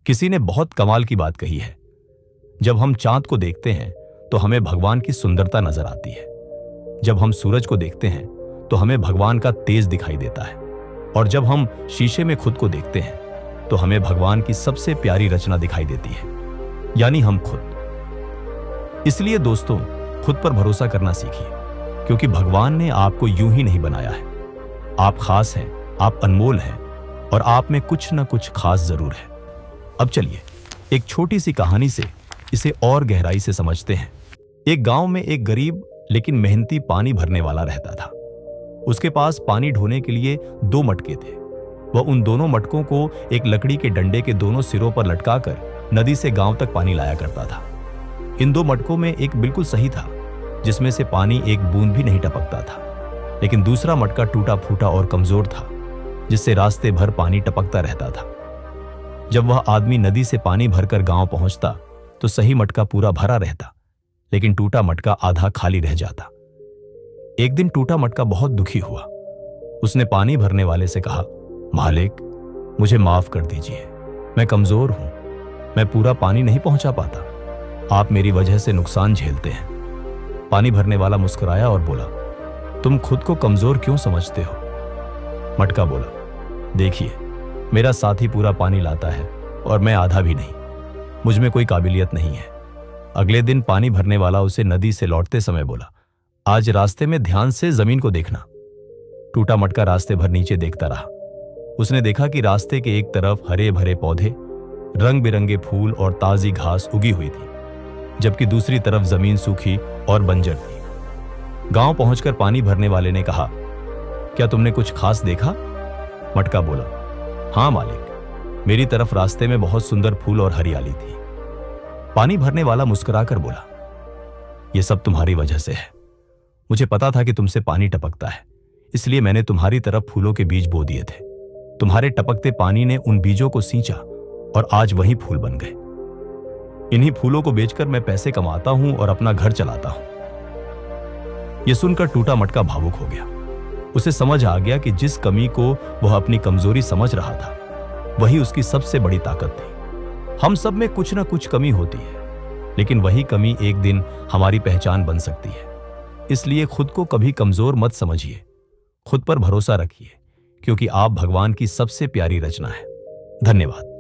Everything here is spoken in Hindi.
किसी ने बहुत कमाल की बात कही है। जब हम चांद को देखते हैं तो हमें भगवान की सुंदरता नजर आती है। जब हम सूरज को देखते हैं तो हमें भगवान का तेज दिखाई देता है। और जब हम शीशे में खुद को देखते हैं तो हमें भगवान की सबसे प्यारी रचना दिखाई देती है, यानी हम खुद। इसलिए दोस्तों, खुद पर भरोसा करना सीखिए, क्योंकि भगवान ने आपको यूं ही नहीं बनाया है। आप खास हैं, आप अनमोल हैं और आप में कुछ ना कुछ खास जरूर है। अब चलिए एक छोटी सी कहानी से इसे और गहराई से समझते हैं। एक गांव में एक गरीब लेकिन मेहनती पानी भरने वाला रहता था। उसके पास पानी ढोने के लिए 2 मटके थे। वह उन दोनों मटकों को एक लकड़ी के डंडे के दोनों सिरों पर लटकाकर नदी से गांव तक पानी लाया करता था। इन 2 मटकों में एक बिल्कुल सही था, जिसमें से पानी एक बूंद भी नहीं टपकता था, लेकिन दूसरा मटका टूटा फूटा और कमजोर था, जिससे रास्ते भर पानी टपकता रहता था। जब वह आदमी नदी से पानी भरकर गांव पहुंचता तो सही मटका पूरा भरा रहता, लेकिन टूटा मटका आधा खाली रह जाता। एक दिन टूटा मटका बहुत दुखी हुआ। उसने पानी भरने वाले से कहा, मालिक, मुझे माफ कर दीजिए, मैं कमजोर हूं, मैं पूरा पानी नहीं पहुंचा पाता, आप मेरी वजह से नुकसान झेलते हैं। पानी भरने वाला मुस्कुराया और बोला, तुम खुद को कमजोर क्यों समझते हो? मटका बोला, देखिए, मेरा साथी पूरा पानी लाता है और मैं आधा भी नहीं, मुझ में कोई काबिलियत नहीं है। अगले दिन पानी भरने वाला उसे नदी से लौटते समय बोला, आज रास्ते में ध्यान से जमीन को देखना। टूटा मटका रास्ते भर नीचे देखता रहा। उसने देखा कि रास्ते के एक तरफ हरे भरे पौधे, रंग बिरंगे फूल और ताजी घास उगी हुई थी, जबकि दूसरी तरफ जमीन सूखी और बंजर थी। गांव पहुंचकर पानी भरने वाले ने कहा, क्या तुमने कुछ खास देखा? मटका बोला, हाँ मालिक, मेरी तरफ रास्ते में बहुत सुंदर फूल और हरियाली थी। पानी भरने वाला मुस्कुराकर बोला, यह सब तुम्हारी वजह से है। मुझे पता था कि तुमसे पानी टपकता है, इसलिए मैंने तुम्हारी तरफ फूलों के बीज बो दिए थे। तुम्हारे टपकते पानी ने उन बीजों को सींचा और आज वही फूल बन गए। इन्हीं फूलों को बेचकर मैं पैसे कमाता हूं और अपना घर चलाता हूं। यह सुनकर टूटा मटका भावुक हो गया। उसे समझ आ गया कि जिस कमी को वह अपनी कमजोरी समझ रहा था, वही उसकी सबसे बड़ी ताकत थी। हम सब में कुछ ना कुछ कमी होती है, लेकिन वही कमी एक दिन हमारी पहचान बन सकती है। इसलिए खुद को कभी कमजोर मत समझिए, खुद पर भरोसा रखिए, क्योंकि आप भगवान की सबसे प्यारी रचना है। धन्यवाद।